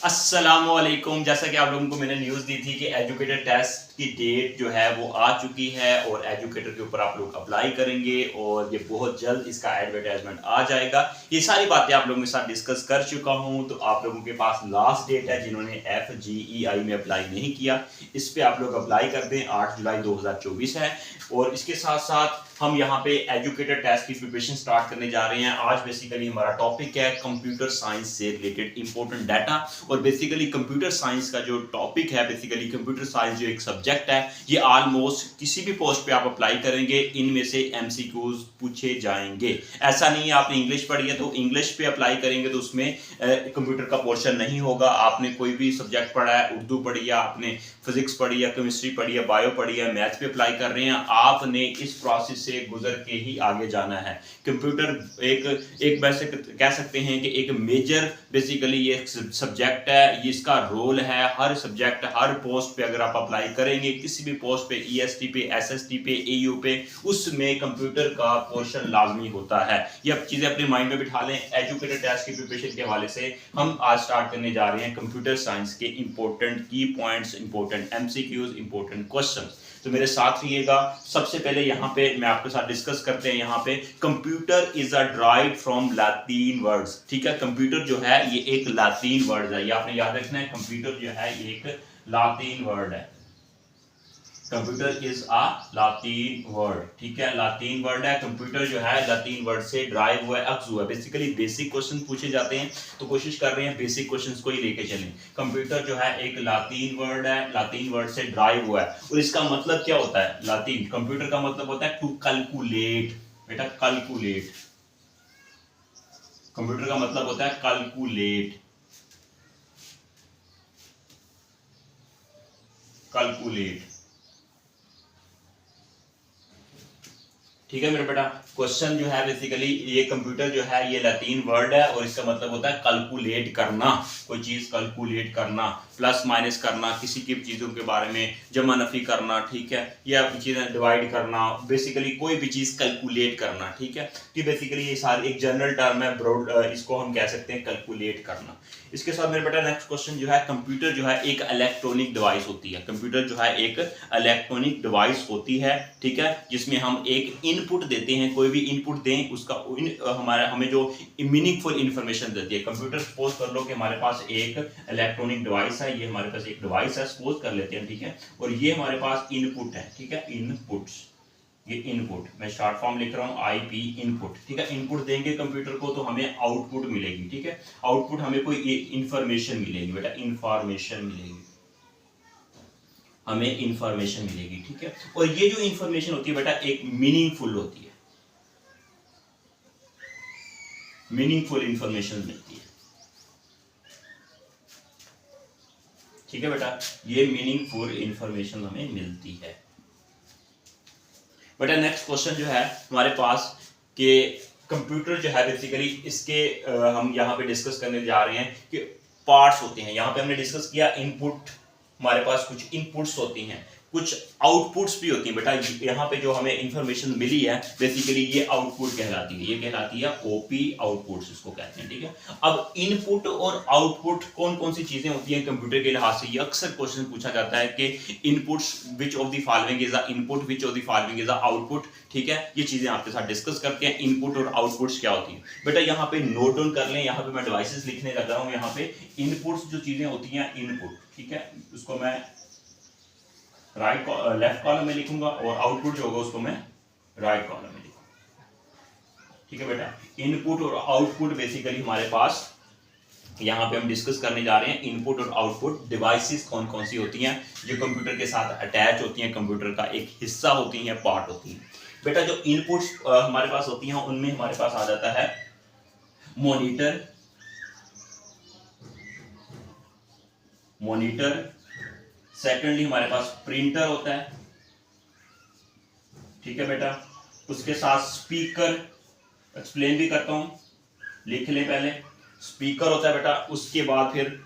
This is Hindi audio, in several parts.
अस्सलामुअलैकुम। जैसा कि आप लोगों को मैंने न्यूज़ दी थी कि एजुकेटर टेस्ट की डेट जो है वो आ चुकी है और एजुकेटर के ऊपर आप लोग अप्लाई करेंगे और ये बहुत जल्द इसका एडवर्टाइजमेंट आ जाएगा। ये सारी बातें आप लोगों के साथ डिस्कस कर चुका हूं, तो आप लोगों के पास लास्ट डेट है जिन्होंने FGEI में अप्लाई नहीं किया, इस पे आप लोग अप्लाई कर दें। 8 जुलाई 2024 है और इसके साथ साथ हम यहाँ पे एजुकेटर टेस्ट की प्रिपरेशन स्टार्ट करने जा रहे हैं। आज बेसिकली हमारा टॉपिक है कंप्यूटर साइंस से रिलेटेड इंपॉर्टेंट डाटा। और बेसिकली कंप्यूटर साइंस का जो टॉपिक है, बेसिकली कंप्यूटर साइंस जो एक सब्जेक्ट है, ये ऑलमोस्ट किसी भी पोस्ट पे आप अप्लाई करेंगे इनमें से MCQs पूछे जाएंगे। ऐसा नहीं है आपने इंग्लिश पढ़ी है तो इंग्लिश पे अप्लाई करेंगे तो उसमें कंप्यूटर का पोर्शन नहीं होगा। आपने कोई भी सब्जेक्ट पढ़ा है, उर्दू पढ़ी है, आपने फिजिक्स पढ़ी है, केमिस्ट्री पढ़ी है, बायो पढ़ी है, मैथ्स पे अप्लाई कर रहे हैं, आपने इस प्रोसेस से गुजर के ही आगे जाना है। कंप्यूटर एक वैसे कह सकते हैं कि एक मेजर बेसिकली ये सब्जेक्ट है, इसका रोल है। हर सब्जेक्ट हर पोस्ट पे अगर आप अप्लाई करेंगे, किसी भी पोस्ट पे, EST पे, SST पे, AU पे, उसमें कंप्यूटर का पोर्शन लाजमी होता है। ये अब चीजें अपने माइंड में बिठा लें। एजुकेटर टेस्ट की प्रिपरेशन के हवाले से हम आज स्टार्ट करने जा रहे हैं कंप्यूटर साइंस के इंपॉर्टेंट की points, important MCQs, important question. तो मेरे साथ रहिएगा। सबसे पहले यहाँ पे मैं आपके साथ डिस्कस करते हैं। यहाँ पे computer is a drive from Latin words. ठीक है, कंप्यूटर जो है ये एक लैटिन वर्ड है, ये आपने याद रखना है। कंप्यूटर जो है ये एक लैटिन वर्ड है। Computer is a लातीन word. ठीक है, लातीन वर्ड है। कंप्यूटर जो है लातीन वर्ड से ड्राइव हुआ है, अक्स हुआ है। बेसिकली बेसिक क्वेश्चन पूछे जाते हैं तो कोशिश कर रहे हैं बेसिक क्वेश्चंस को ही लेके चलें। कंप्यूटर जो है एक लातीन वर्ड है, लातीन वर्ड से ड्राइव हुआ है। और इसका मतलब क्या होता है? लातीन कंप्यूटर का मतलब होता है टू कैलकुलेट। बेटा कैलकुलेट, कंप्यूटर का मतलब होता है कैलकुलेट। कैलकुलेट, ठीक है मेरे बेटा। क्वेश्चन जो है बेसिकली ये कंप्यूटर जो है ये लैटिन वर्ड है और इसका मतलब होता है कैलकुलेट करना, कोई चीज कैलकुलेट करना, प्लस माइनस करना, किसी की चीजों के बारे में जमा नफी करना, ठीक है, या चीजें डिवाइड करना, बेसिकली कोई भी चीज कैलकुलेट करना। ठीक है, तो बेसिकली ये सारी एक जनरल टर्म है, ब्रॉड, इसको हम कह सकते हैं कैलकुलेट करना। इसके साथ मेरे बेटा नेक्स्ट क्वेश्चन जो है, कंप्यूटर जो है एक इलेक्ट्रॉनिक डिवाइस होती है। कंप्यूटर जो है एक इलेक्ट्रॉनिक डिवाइस होती है, ठीक है, जिसमें हम एक इनपुट देते हैं, कोई भी इनपुट दें उसका हमारा हमें जो मीनिंगफुल इंफॉर्मेशन देती है। कंप्यूटर सपोज कर लो कि हमारे पास एक इलेक्ट्रॉनिक डिवाइस है, ये हमारे पास एक डिवाइस है, सपोज कर लेते हैं, ठीक है, और ये हमारे पास इनपुट है, ठीक है, इनपुट्स, ये इनपुट मैं शॉर्ट फॉर्म लिख रहा हूं IP इनपुट। ठीक है, इनपुट देंगे कंप्यूटर को तो हमें आउटपुट मिलेगी। ठीक है, आउटपुट हमें कोई इंफॉर्मेशन मिलेगी बेटा, इंफॉर्मेशन मिलेगी, हमें इंफॉर्मेशन मिलेगी। ठीक है, और ये जो इंफॉर्मेशन होती है बेटा एक मीनिंगफुल होती है, मीनिंगफुल इंफॉर्मेशन मिलती है। ठीक है बेटा, ये मीनिंगफुल इंफॉर्मेशन हमें मिलती है। बेटा नेक्स्ट क्वेश्चन जो है हमारे पास कि कंप्यूटर जो है बेसिकली इसके हम यहाँ पे डिस्कस करने जा रहे हैं कि पार्ट्स होते हैं। यहाँ पे हमने डिस्कस किया इनपुट, हमारे पास कुछ इनपुट्स होती हैं, कुछ आउटपुट्स भी होती हैं। बेटा यहाँ पे जो हमें इंफॉर्मेशन मिली है बेसिकली ये आउटपुट कहलाती है, ये कहलाती है OP आउटपुट्स इसको कहते हैं। ठीक है, अब इनपुट और आउटपुट कौन कौन सी चीजें होती हैं कंप्यूटर के लिहाज से, ये अक्सर क्वेश्चन पूछा जाता है कि inputs which of the following is a input, which of the following is a output. ठीक है, ये चीजें आपके साथ डिस्कस करते हैं, इनपुट और आउटपुट्स क्या होती हैं। बेटा यहाँ पे नोट डाउन कर लें, यहाँ पे मैं डिवाइसेस लिखने लग रहा हूँ। यहाँ पे इनपुट्स जो चीजें होती हैं इनपुट, ठीक है, उसको मैं लेफ्ट कॉलम में लिखूंगा और आउटपुट जो होगा उसको मैं राइट कॉलम में लिखूंगा। ठीक है बेटा, इनपुट और आउटपुट बेसिकली हमारे पास यहाँ पे हम डिस्कस करने जा रहे हैं। इनपुट और आउटपुट डिवाइसेस कौन कौन सी होती हैं जो कंप्यूटर के साथ अटैच होती हैं, कंप्यूटर का एक हिस्सा होती हैं, पार्ट होती हैं। बेटा जो इनपुट्स हमारे पास होती हैं उनमें हमारे पास आ जाता है मॉनिटर, मॉनिटर, सेकेंडली हमारे पास प्रिंटर होता है। ठीक है बेटा, उसके साथ स्पीकर, एक्सप्लेन भी करता हूं, लिख लें पहले, स्पीकर होता है बेटा। उसके बाद फिर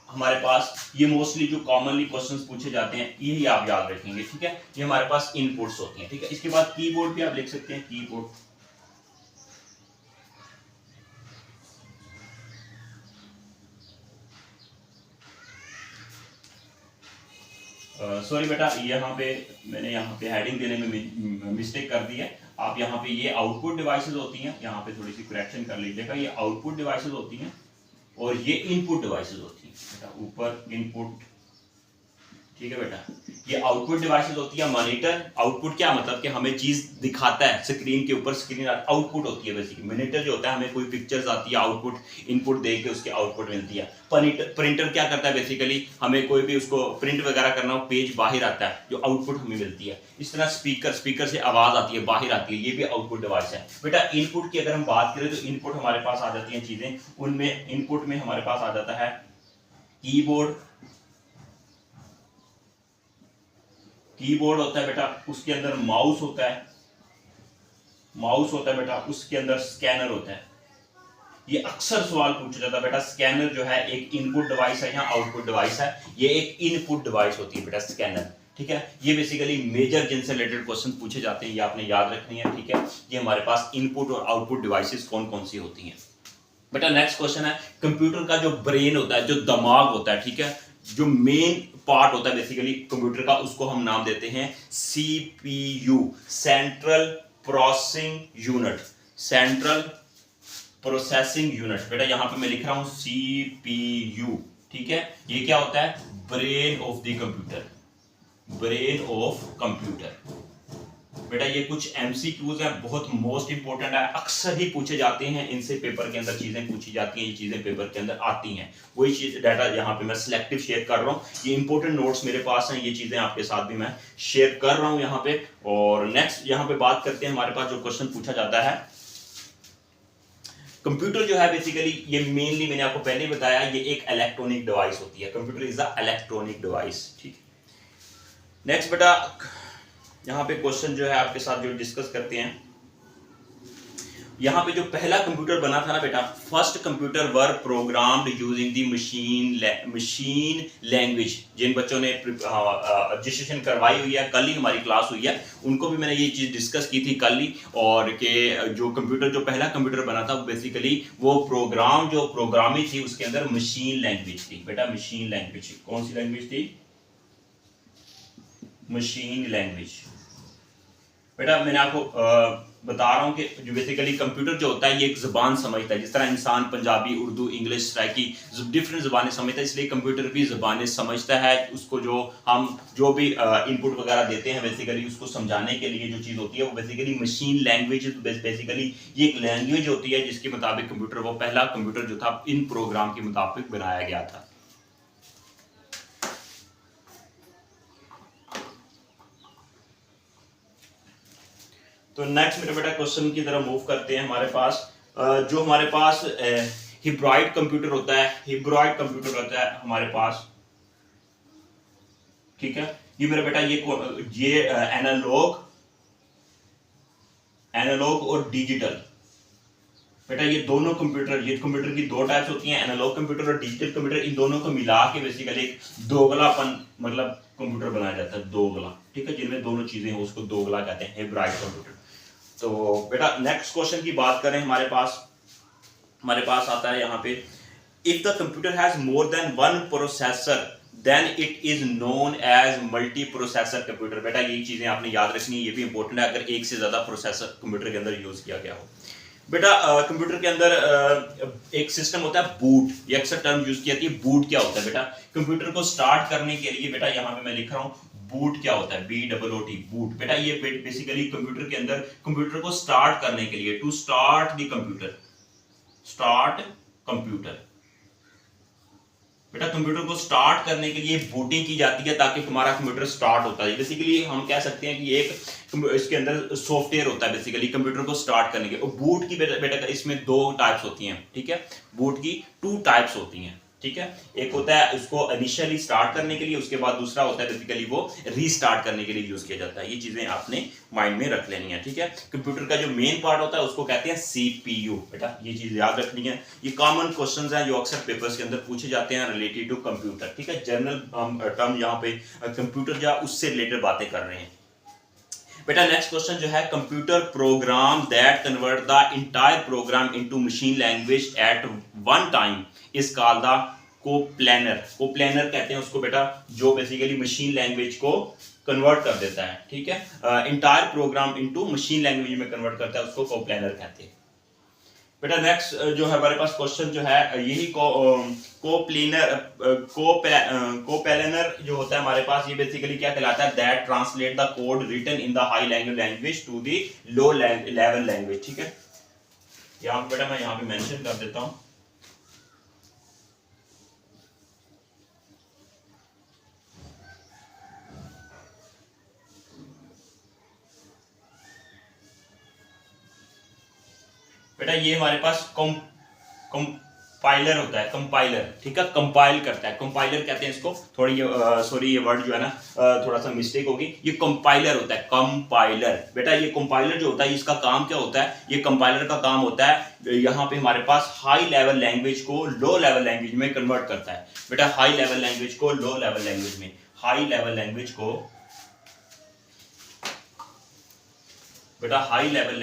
हमारे पास ये मोस्टली जो कॉमनली क्वेश्चंस पूछे जाते हैं यही आप याद रखेंगे। ठीक है, ये हमारे पास इनपुट्स होती हैं। ठीक है, इसके बाद कीबोर्ड भी आप लिख सकते हैं, कीबोर्ड, सॉरी बेटा, यहाँ पे मैंने यहाँ पे हेडिंग देने में मिस्टेक कर दी है। आप यहाँ पे ये आउटपुट डिवाइसेस होती हैं, यहाँ पे थोड़ी सी करेक्शन कर लीजिएगा। ये आउटपुट डिवाइसेस होती हैं और ये इनपुट डिवाइसेस होती हैं बेटा, ऊपर इनपुट, ठीक है बेटा। ये आउटपुट डिवाइसेस होती है। मॉनिटर, आउटपुट क्या मतलब कि हमें चीज दिखाता है स्क्रीन के ऊपर, स्क्रीन आउटपुट होती है बेसिकली। मॉनिटर जो होता है हमें कोई पिक्चर्स आती है, आउटपुट इनपुट दे के उसके आउटपुट मिलती है। प्रिंटर क्या करता है बेसिकली, हमें कोई भी उसको प्रिंट वगैरह करना हो, पेज बाहर आता है जो आउटपुट हमें मिलती है। इस तरह स्पीकर से आवाज आती है, बाहर आती है, ये भी आउटपुट डिवाइस है बेटा। इनपुट की अगर हम बात करें तो इनपुट हमारे पास आ जाती है चीजें, उनमें इनपुट में हमारे पास आ जाता है कीबोर्ड होता है बेटा, उसके अंदर माउस होता है बेटा, उसके अंदर स्कैनर होता है। ये अक्सर सवाल पूछा जाता है बेटा, स्कैनर जो है एक इनपुट डिवाइस है या आउटपुट डिवाइस है? ये एक इनपुट डिवाइस होती है बेटा स्कैनर, ठीक है। ये बेसिकली मेजर जिनसे रिलेटेड क्वेश्चन पूछे जाते हैं, ये आपने याद रखनी है, ठीक है। ये हमारे पास इनपुट और आउटपुट डिवाइसेस कौन कौन सी होती हैं बेटा। नेक्स्ट क्वेश्चन है, कंप्यूटर का जो ब्रेन होता है, जो दिमाग होता है, ठीक है, जो मेन पार्ट होता है बेसिकली कंप्यूटर का, उसको हम नाम देते हैं CPU, central processing unit. Central processing unit बेटा, यहां पे मैं लिख रहा हूं CPU, ठीक है। ये क्या होता है? Brain of the computer, brain of computer बेटा। ये कुछ MCQs हैं, बहुत मोस्ट इंपॉर्टेंट है, अक्सर ही पूछे जाते हैं, इनसे पेपर के अंदर चीजें पूछी जाती हैं, ये चीजें पेपर के अंदर आती हैं। वही चीज डाटा यहाँ पे मैं सिलेक्टिव शेयर कर रहा हूँ, ये इंपॉर्टेंट नोट्स मेरे पास हैं, ये चीजें आपके साथ भी मैं शेयर कर रहा हूँ यहाँ पे। और नेक्स्ट यहाँ पे बात करते हैं, हमारे पास जो क्वेश्चन पूछा जाता है, कंप्यूटर जो है बेसिकली ये मेनली मैंने आपको पहले ही बताया, ये एक इलेक्ट्रॉनिक डिवाइस होती है। Computer is a electronic device, ठीक है। नेक्स्ट बेटा, यहाँ पे क्वेश्चन जो है आपके साथ जो डिस्कस करते हैं, यहाँ पे जो पहला कंप्यूटर बना था ना बेटा, first computer were programmed using the machine language. जिन बच्चों ने रजिस्ट्रेशन करवाई हुई है, कल ही हमारी क्लास हुई है, उनको भी मैंने ये चीज डिस्कस की थी कल ही। और कि जो कंप्यूटर, जो पहला कंप्यूटर बना था, बेसिकली वो प्रोग्राम, जो प्रोग्रामिंग थी उसके अंदर मशीन लैंग्वेज थी बेटा। मशीन लैंग्वेज कौन सी लैंग्वेज थी? मशीन लैंग्वेज बेटा। मैंने आपको बता रहा हूं कि जो बेसिकली कंप्यूटर जो होता है ये एक जुबान समझता है, जिस तरह इंसान पंजाबी, उर्दू, इंग्लिश, सराइकी डिफरेंट जुबानें समझता है, इसलिए कंप्यूटर भी जुबानें समझता है। उसको जो हम जो भी इनपुट वगैरह देते हैं बेसिकली उसको समझाने के लिए जो चीज़ होती है वो बेसिकली मशीन लैंग्वेज। बेसिकली ये एक लैंग्वेज होती है जिसके मुताबिक कंप्यूटर, वो पहला कंप्यूटर जो था इन प्रोग्राम के मुताबिक बनाया गया था। तो नेक्स्ट मेरा बेटा क्वेश्चन की तरफ मूव करते हैं। हमारे पास जो हमारे पास हिब्राइड कंप्यूटर होता है, हिब्राइड कंप्यूटर होता है हमारे पास, ठीक है। ये मेरा बेटा ये एनालॉग और डिजिटल बेटा, ये दोनों कंप्यूटर, ये कंप्यूटर की दो टाइप्स होती हैं, एनालॉग कंप्यूटर और डिजिटल कंप्यूटर। इन दोनों को मिला के बेसिकली एक दोगलापन मतलब कंप्यूटर बनाया जाता है, दोगला, ठीक है, जिनमें दोनों चीजें हो उसको दोगला कहते हैं, हिब्राइड कंप्यूटर। तो बेटा नेक्स्ट क्वेश्चन की बात करें, हमारे पास आता है यहाँ पे, if the computer has more than one processor then it is known as multi processor computer. बेटा ये चीजें आपने याद रखनी है, ये भी इंपॉर्टेंट है, अगर एक से ज्यादा प्रोसेसर कंप्यूटर के अंदर यूज किया गया हो। बेटा कंप्यूटर के अंदर एक सिस्टम होता है बूट, ये अक्सर टर्म यूज की जाती है। बूट क्या होता है बेटा? कंप्यूटर को स्टार्ट करने के लिए बेटा यहाँ पे मैं लिख रहा हूँ बूट क्या होता है, BOOT, बूट। बेटा ये बेसिकली कंप्यूटर के अंदर कंप्यूटर को स्टार्ट करने के लिए, to start the computer, start computer. बेटा कंप्यूटर को स्टार्ट करने के लिए बूटिंग की जाती है ताकि तुम्हारा कंप्यूटर स्टार्ट होता है। बेसिकली हम कह सकते हैं कि एक इसके अंदर सॉफ्टवेयर होता है बेसिकली कंप्यूटर को स्टार्ट करने के। और बूट की बेटा इसमें दो टाइप्स होती हैं, ठीक है, बूट की 2 टाइप्स होती हैं, ठीक है। एक होता है उसको इनिशियली स्टार्ट करने के लिए, उसके बाद दूसरा होता है बेसिकली वो रीस्टार्ट करने के लिए यूज किया जाता है। ये चीजें आपने माइंड में रख लेनी है, ठीक है। कंप्यूटर का जो मेन पार्ट होता है उसको कहते हैं CPU। बेटा ये चीज याद रखनी है। ये कॉमन क्वेश्चंस हैं जो अक्सर पेपर्स के अंदर पूछे जाते हैं रिलेटेड टू कंप्यूटर, ठीक है। जनरल टर्म यहाँ पे कंप्यूटर या उससे रिलेटेड बातें कर रहे हैं। बेटा नेक्स्ट क्वेश्चन जो है, computer program that convert the entire programme into machine language eight one time is called the coplanar कहते हैं उसको बेटा, जो बेसिकली मशीन लैंग्वेज को कन्वर्ट कर देता है, ठीक है, entire programme into machine language में कन्वर्ट करता है, उसको कोप्लानर कहते हैं बेटा। नेक्स्ट जो है हमारे पास क्वेश्चन जो है यही कोप्लानर जो होता है हमारे पास, ये बेसिकली क्या कहलाता है, that translate the code written in the high language to the low level language, ठीक है। यहाँ पे बेटा मैं यहाँ पे मेंशन कर देता हूँ। बेटा ये हमारे पास कंपाइलर होता है, कंपाइलर, ठीक है, कंपाइल करता है, कंपाइलर कहते हैं इसको। थोड़ी सॉरी ये वर्ड जो है ना थोड़ा सा मिस्टेक होगी, ये कंपाइलर होता है, कंपाइलर। बेटा ये कंपाइलर जो होता है इसका काम क्या होता है, ये कंपाइलर का काम होता है यहाँ पे हमारे पास हाई लेवल लैंग्वेज को लो लेवल लैंग्वेज में कन्वर्ट करता है। बेटा हाई लेवल लैंग्वेज को लो लेवल लैंग्वेज में, हाई लेवल लैंग्वेज को, बेटा हाई लेवल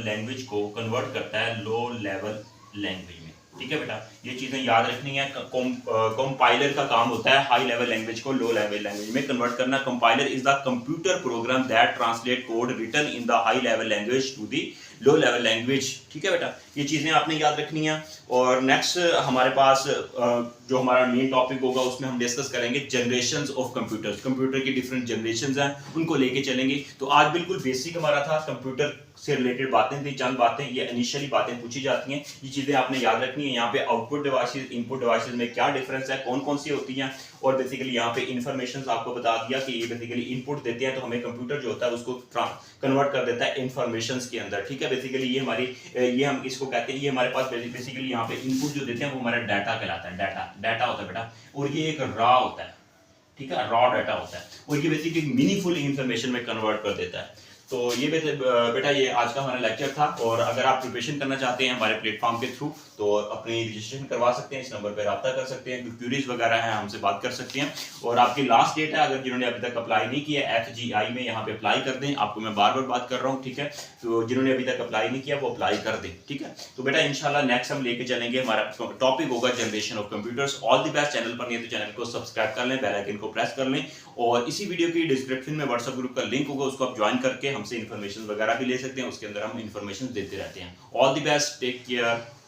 लैंग्वेज को कन्वर्ट करता है लो लेवल लैंग्वेज में, ठीक है बेटा। ये चीजें याद रखनी है। कंपाइलर का काम होता है हाई लेवल लैंग्वेज को लो लेवल लैंग्वेज में कन्वर्ट करना। Compiler is the computer program that translate code written in the high level language to the low level language, ठीक है बेटा। ये चीजें आपने याद रखनी है। और नेक्स्ट हमारे पास जो हमारा मेन टॉपिक होगा उसमें हम डिस्कस करेंगे जनरेशंस ऑफ कंप्यूटर्स। कंप्यूटर की डिफरेंट जनरेशंस हैं, उनको लेके चलेंगे। तो आज बिल्कुल बेसिक हमारा था, कंप्यूटर से रिलेटेड बातें थी, चंद बातें, ये इनिशियली बातें पूछी जाती हैं, ये चीजें आपने याद रखनी है। यहाँ पे आउटपुट डिवाइसेस, इनपुट डिवाइसेस में क्या डिफरेंस है, कौन कौन सी होती हैं, और बेसिकली यहाँ पे इन्फॉर्मेशन आपको बता दिया कि ये बेसिकली इनपुट देते हैं तो हमें कंप्यूटर जो होता है उसको कन्वर्ट कर देता है इन्फॉर्मेशन के अंदर, ठीक है। बेसिकली ये हमारी ये हम इसको कहते हैं, ये हमारे पास बेसिकली यहाँ पे इनपुट जो देते हैं वो हमारा डाटा कहलाता है, डाटा होता है बेटा। और ये एक रॉ होता है, ठीक है, रॉ डाटा होता है, और ये बेसिकली मीनिंगफुल इंफॉर्मेशन में कन्वर्ट कर देता है। तो ये बेटा ये आज का हमारा लेक्चर था। और अगर आप प्रिपरेशन करना चाहते हैं हमारे प्लेटफॉर्म के थ्रू तो अपनी रजिस्ट्रेशन करवा सकते हैं, इस नंबर पर रब्ता कर सकते हैं, क्यूरीज वगैरह है हमसे बात कर सकते हैं। और आपकी लास्ट डेट है, अगर जिन्होंने अभी तक अप्लाई नहीं किया FGI में यहाँ पे अप्लाई कर दें। आपको मैं बार बार बात कर रहा हूँ, ठीक है। तो जिन्होंने अभी तक अप्लाई नहीं किया वो अप्लाई कर दें, ठीक है। तो बेटा इंशाल्लाह नेक्स्ट हम लेके चलेंगे, हमारा टॉपिक होगा generation of computers. All the best. Channel पर नहीं है तो चैनल को सब्सक्राइब कर लें, बेल आइकन को प्रेस कर लें, और इसी वीडियो की डिस्क्रिप्शन में व्हाट्सएप ग्रुप का लिंक होगा, उसको आप ज्वाइन करके हमसे इन्फॉर्मेशन वगैरह भी ले सकते हैं, उसके अंदर हम इन्फॉर्मेशन देते रहते हैं। All the best, take care.